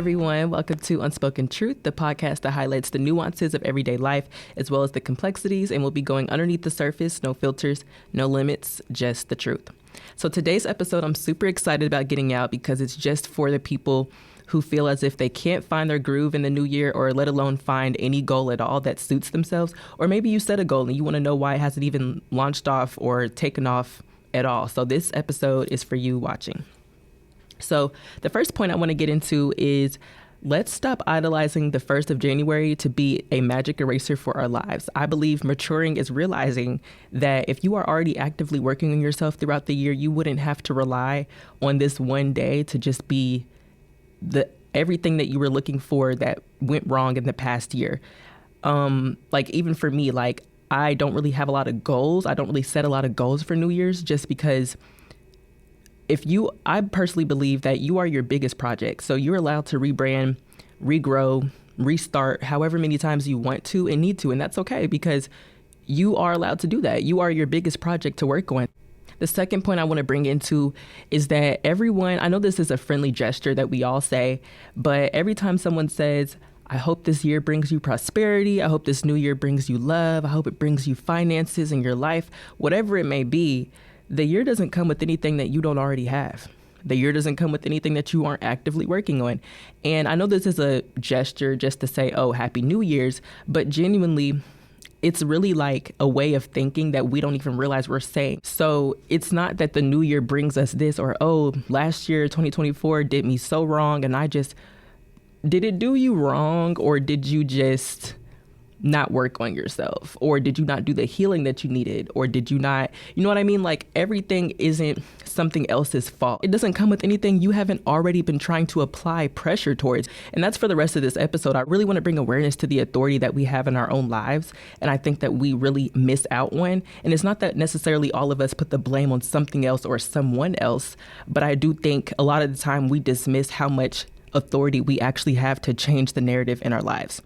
everyone. Welcome to Unspoken Truth, the podcast that highlights the nuances of everyday life as well as the complexities, and we'll be going underneath the surface, no filters, no limits, just the truth. So today's episode, I'm super excited about getting out because it's just for the people who feel as if they can't find their groove in the new year, or let alone find any goal at all that suits themselves. Or maybe you set a goal and you want to know why it hasn't even launched off or taken off at all. So this episode is for you watching. So the first point I want to get into is let's stop idolizing the 1st of January to be a magic eraser for our lives. I believe maturing is realizing that if you are already actively working on yourself throughout the year, you wouldn't have to rely on this one day to just be everything that you were looking for that went wrong in the past year. Even for me, I don't really have a lot of goals. I don't really set a lot of goals for New Year's just because I personally believe that you are your biggest project. So you're allowed to rebrand, regrow, restart however many times you want to and need to. And that's okay because you are allowed to do that. You are your biggest project to work on. The second point I want to bring into is that everyone, I know this is a friendly gesture that we all say, but every time someone says, I hope this year brings you prosperity, I hope this new year brings you love, I hope it brings you finances in your life, whatever it may be, the year doesn't come with anything that you don't already have. The year doesn't come with anything that you aren't actively working on. And I know this is a gesture just to say, oh, Happy New Year's, but genuinely, it's really like a way of thinking that we don't even realize we're saying. So it's not that the new year brings us this or, oh, last year, 2024 did me so wrong. And did it do you wrong? Or did you just not work on yourself? Or did you not do the healing that you needed? Or did you not, you know what I mean? Like everything isn't something else's fault. It doesn't come with anything you haven't already been trying to apply pressure towards. And that's for the rest of this episode. I really want to bring awareness to the authority that we have in our own lives. And I think that we really miss out on. And it's not that necessarily all of us put the blame on something else or someone else, but I do think a lot of the time we dismiss how much authority we actually have to change the narrative in our lives.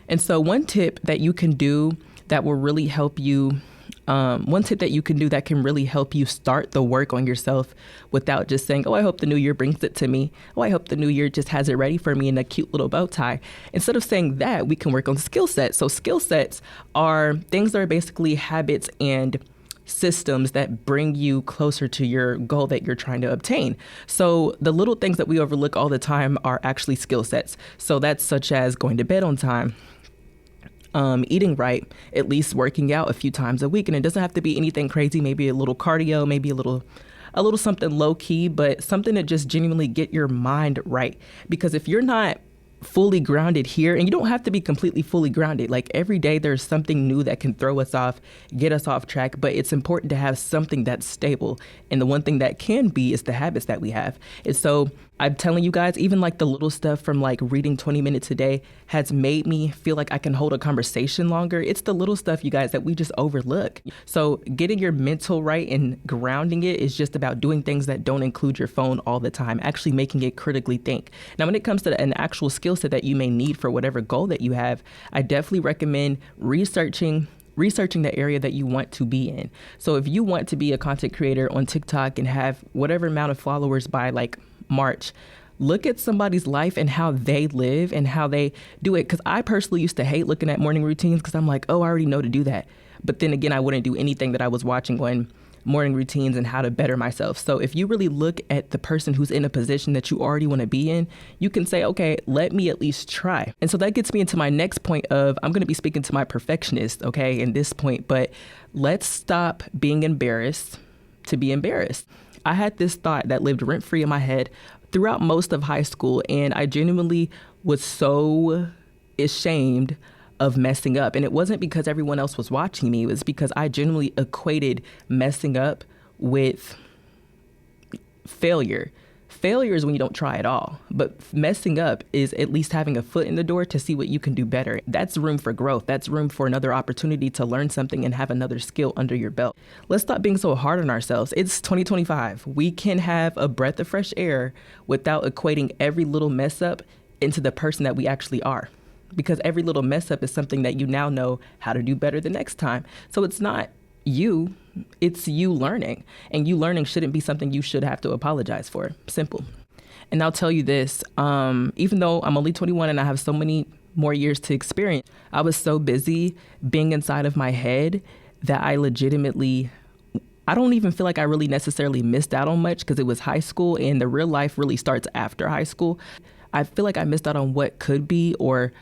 And so one tip that you can do that will really help you, that can really help you start the work on yourself without just saying, oh, I hope the new year brings it to me. Oh, I hope the new year just has it ready for me in a cute little bow tie. Instead of saying that, we can work on skill sets. So skill sets are things that are basically habits and systems that bring you closer to your goal that you're trying to obtain. So the little things that we overlook all the time are actually skill sets. So that's such as going to bed on time, eating right, at least working out a few times a week. And it doesn't have to be anything crazy, maybe a little cardio, maybe a little something low key, but something to just genuinely get your mind right. Because if you're not fully grounded here, and you don't have to be completely fully grounded, like every day there's something new that can throw us off, get us off track, but it's important to have something that's stable. And the one thing that can be is the habits that we have. And so I'm telling you guys, even like the little stuff from like reading 20 minutes a day has made me feel like I can hold a conversation longer. It's the little stuff, you guys, that we just overlook. So getting your mental right and grounding it is just about doing things that don't include your phone all the time, actually making it critically think. Now, when it comes to an actual skill set that you may need for whatever goal that you have, I definitely recommend researching the area that you want to be in. So if you want to be a content creator on TikTok and have whatever amount of followers by like March, look at somebody's life and how they live and how they do it. Because I personally used to hate looking at morning routines because I'm like, oh, I already know to do that. But then again, I wouldn't do anything that I was watching on morning routines and how to better myself. So if you really look at the person who's in a position that you already want to be in, you can say, okay, let me at least try. And so that gets me into my next point of, I'm going to be speaking to my perfectionist, okay, in this point, but let's stop being embarrassed to be embarrassed. I had this thought that lived rent-free in my head throughout most of high school, and I genuinely was so ashamed of messing up. And it wasn't because everyone else was watching me. It was because I genuinely equated messing up with failure. Failure is when you don't try at all. But messing up is at least having a foot in the door to see what you can do better. That's room for growth. That's room for another opportunity to learn something and have another skill under your belt. Let's stop being so hard on ourselves. It's 2025. We can have a breath of fresh air without equating every little mess up into the person that we actually are. Because every little mess up is something that you now know how to do better the next time. So it's not you, it's you learning. And you learning shouldn't be something you should have to apologize for. Simple. And I'll tell you this, even though I'm only 21 and I have so many more years to experience, I was so busy being inside of my head that I don't even feel like I really necessarily missed out on much because it was high school and the real life really starts after high school. I feel like I missed out on what could be, or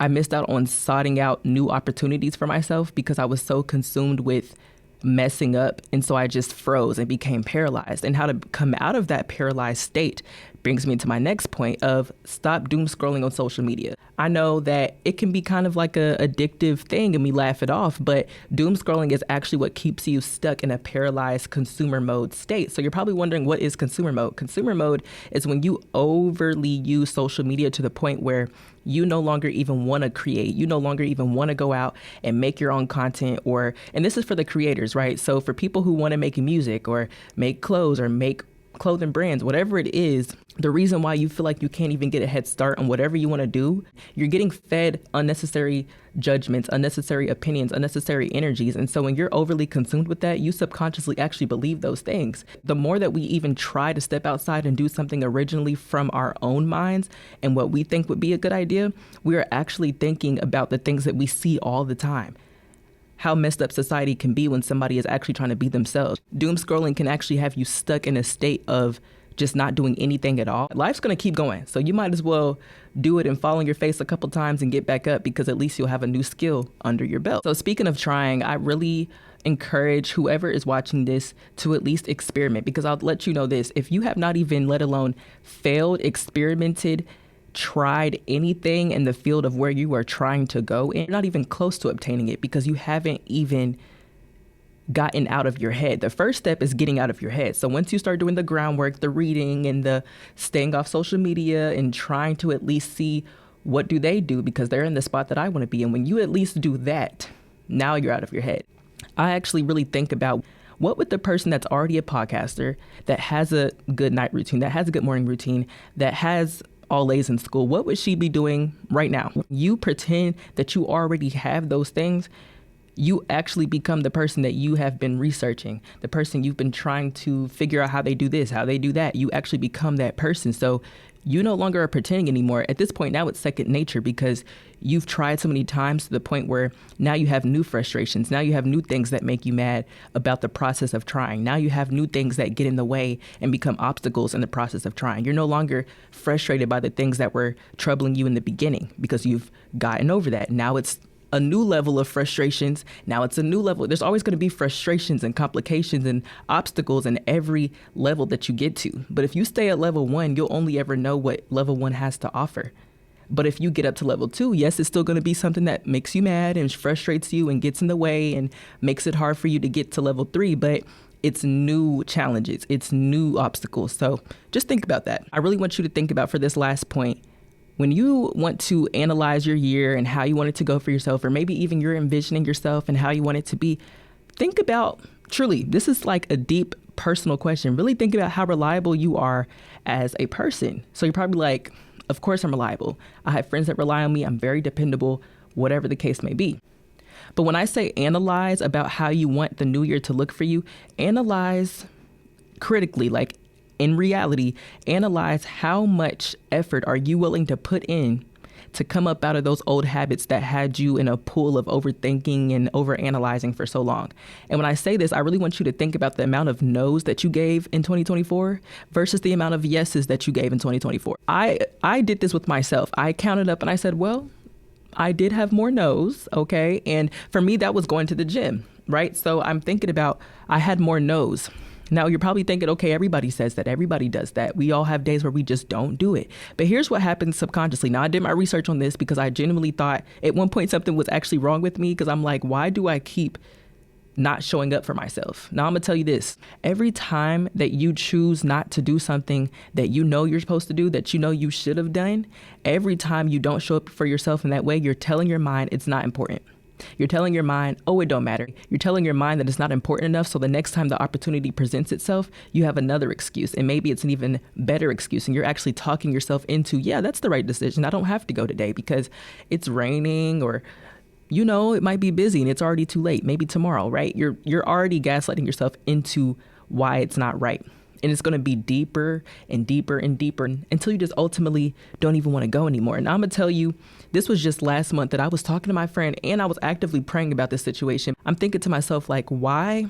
I missed out on sorting out new opportunities for myself because I was so consumed with messing up. And so I just froze and became paralyzed. And how to come out of that paralyzed state brings me to my next point of stop doom scrolling on social media. I know that it can be kind of like a addictive thing and we laugh it off, but doom scrolling is actually what keeps you stuck in a paralyzed consumer mode state. So you're probably wondering, what is consumer mode? Consumer mode is when you overly use social media to the point where you no longer even want to create. You no longer even want to go out and make your own content, and this is for the creators, right? So for people who want to make music or make clothes or make clothing brands, whatever it is, the reason why you feel like you can't even get a head start on whatever you want to do, you're getting fed unnecessary judgments, unnecessary opinions, unnecessary energies. And so when you're overly consumed with that, you subconsciously actually believe those things. The more that we even try to step outside and do something originally from our own minds and what we think would be a good idea, we are actually thinking about the things that we see all the time. How messed up society can be when somebody is actually trying to be themselves. Doom scrolling can actually have you stuck in a state of just not doing anything at all. Life's going to keep going. So you might as well do it and fall on your face a couple times and get back up, because at least you'll have a new skill under your belt. So speaking of trying, I really encourage whoever is watching this to at least experiment, because I'll let you know this. If you have not even, let alone failed, experimented, tried anything in the field of where you are trying to go, and you're not even close to obtaining it because you haven't even gotten out of your head. The first step is getting out of your head. So once you start doing the groundwork, the reading and the staying off social media and trying to at least see what do they do because they're in the spot that I want to be in, when you at least do that, now you're out of your head. I actually really think about, what would the person that's already a podcaster, that has a good night routine, that has a good morning routine, that has all A's in school, what would she be doing right now? You pretend that you already have those things. You actually become the person that you have been researching, the person you've been trying to figure out how they do this, how they do that. You actually become that person. So you no longer are pretending anymore. At this point, now it's second nature because you've tried so many times to the point where now you have new frustrations. Now you have new things that make you mad about the process of trying. Now you have new things that get in the way and become obstacles in the process of trying. You're no longer frustrated by the things that were troubling you in the beginning because you've gotten over that. Now it's a new level of frustrations. Now it's a new level. There's always going to be frustrations and complications and obstacles in every level that you get to. But if you stay at level 1, you'll only ever know what level 1 has to offer. But if you get up to level 2, yes, it's still going to be something that makes you mad and frustrates you and gets in the way and makes it hard for you to get to level 3. But it's new challenges. It's new obstacles. So just think about that. I really want you to think about, for this last point, when you want to analyze your year and how you want it to go for yourself, or maybe even you're envisioning yourself and how you want it to be, think about, truly, this is like a deep personal question. Really think about how reliable you are as a person. So you're probably like, of course I'm reliable. I have friends that rely on me. I'm very dependable, whatever the case may be. But when I say analyze about how you want the new year to look for you, analyze critically, like in reality, analyze how much effort are you willing to put in to come up out of those old habits that had you in a pool of overthinking and overanalyzing for so long. And when I say this, I really want you to think about the amount of no's that you gave in 2024 versus the amount of yeses that you gave in 2024. I did this with myself. I counted up and I said, well, I did have more no's, okay? And for me, that was going to the gym, right? So I'm thinking about, I had more no's. Now, you're probably thinking, okay, everybody says that. Everybody does that. We all have days where we just don't do it. But here's what happens subconsciously. Now, I did my research on this because I genuinely thought at one point something was actually wrong with me, because I'm like, why do I keep not showing up for myself? Now, I'm going to tell you this. Every time that you choose not to do something that you know you're supposed to do, that you know you should have done, every time you don't show up for yourself in that way, you're telling your mind it's not important. You're telling your mind, oh, it don't matter. You're telling your mind that it's not important enough. So the next time the opportunity presents itself, you have another excuse. And maybe it's an even better excuse. And you're actually talking yourself into, yeah, that's the right decision. I don't have to go today because it's raining, or, you know, it might be busy and it's already too late. Maybe tomorrow, right? You're already gaslighting yourself into why it's not right. And it's going to be deeper and deeper and deeper until you just ultimately don't even want to go anymore. And I'm going to tell you, this was just last month that I was talking to my friend and I was actively praying about this situation. I'm thinking to myself, like, why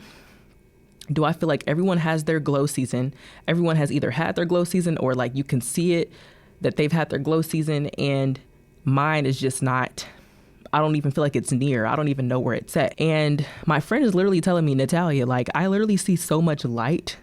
do I feel like everyone has their glow season? Everyone has either had their glow season or like you can see it that they've had their glow season, and mine is just not. I don't even feel like it's near. I don't even know where it's at. And my friend is literally telling me, Natalia, like, I literally see so much light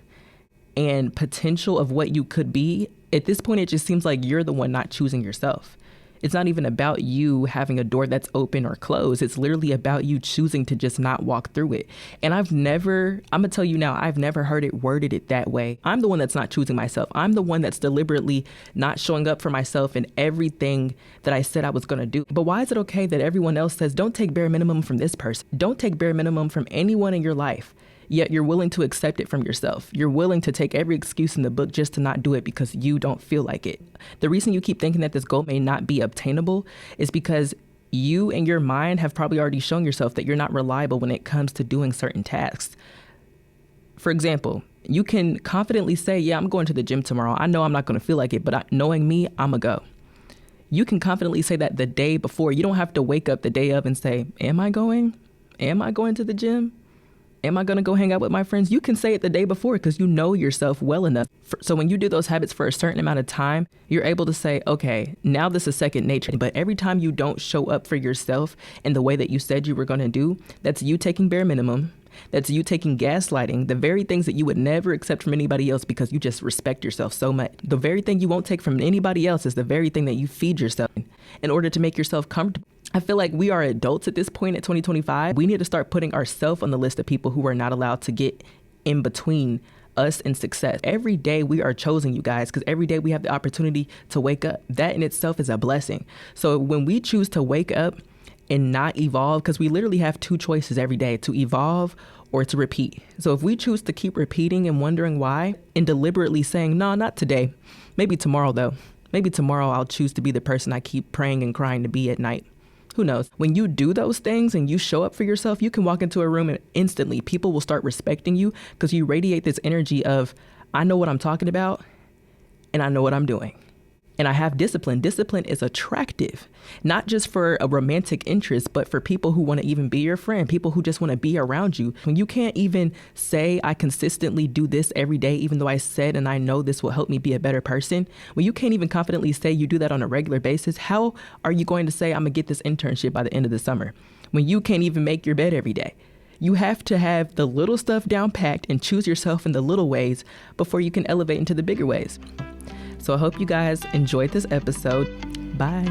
and potential of what you could be. At this point, it just seems like you're the one not choosing yourself. It's not even about you having a door that's open or closed. It's literally about you choosing to just not walk through it. And I'm going to tell you now, I've never heard it worded it that way. I'm the one that's not choosing myself. I'm the one that's deliberately not showing up for myself in everything that I said I was going to do. But why is it okay that everyone else says, don't take bare minimum from this person? Don't take bare minimum from anyone in your life. Yet you're willing to accept it from yourself. You're willing to take every excuse in the book just to not do it because you don't feel like it. The reason you keep thinking that this goal may not be obtainable is because you and your mind have probably already shown yourself that you're not reliable when it comes to doing certain tasks. For example, you can confidently say, yeah, I'm going to the gym tomorrow. I know I'm not going to feel like it, but knowing me, I'm going to go. You can confidently say that the day before. You don't have to wake up the day of and say, am I going? Am I going to the gym? Am I going to go hang out with my friends? You can say it the day before because you know yourself well enough. So when you do those habits for a certain amount of time, you're able to say, okay, now this is second nature. But every time you don't show up for yourself in the way that you said you were going to do, that's you taking bare minimum. That's you taking gaslighting, the very things that you would never accept from anybody else because you just respect yourself so much. The very thing you won't take from anybody else is the very thing that you feed yourself in order to make yourself comfortable. I feel like we are adults at this point at 2025. We need to start putting ourselves on the list of people who are not allowed to get in between us and success. Every day we are chosen, you guys, because every day we have the opportunity to wake up. That in itself is a blessing. So when we choose to wake up and not evolve, because we literally have two choices every day, to evolve or to repeat. So if we choose to keep repeating and wondering why and deliberately saying, no, not today, maybe tomorrow though. Maybe tomorrow I'll choose to be the person I keep praying and crying to be at night. Who knows? When you do those things and you show up for yourself, you can walk into a room and instantly people will start respecting you because you radiate this energy of, I know what I'm talking about and I know what I'm doing. And I have discipline. Discipline is attractive, not just for a romantic interest, but for people who want to even be your friend, people who just want to be around you. When you can't even say, I consistently do this every day, even though I said and I know this will help me be a better person, when you can't even confidently say you do that on a regular basis, how are you going to say, I'm going to get this internship by the end of the summer, when you can't even make your bed every day? You have to have the little stuff down packed and choose yourself in the little ways before you can elevate into the bigger ways. So I hope you guys enjoyed this episode. Bye.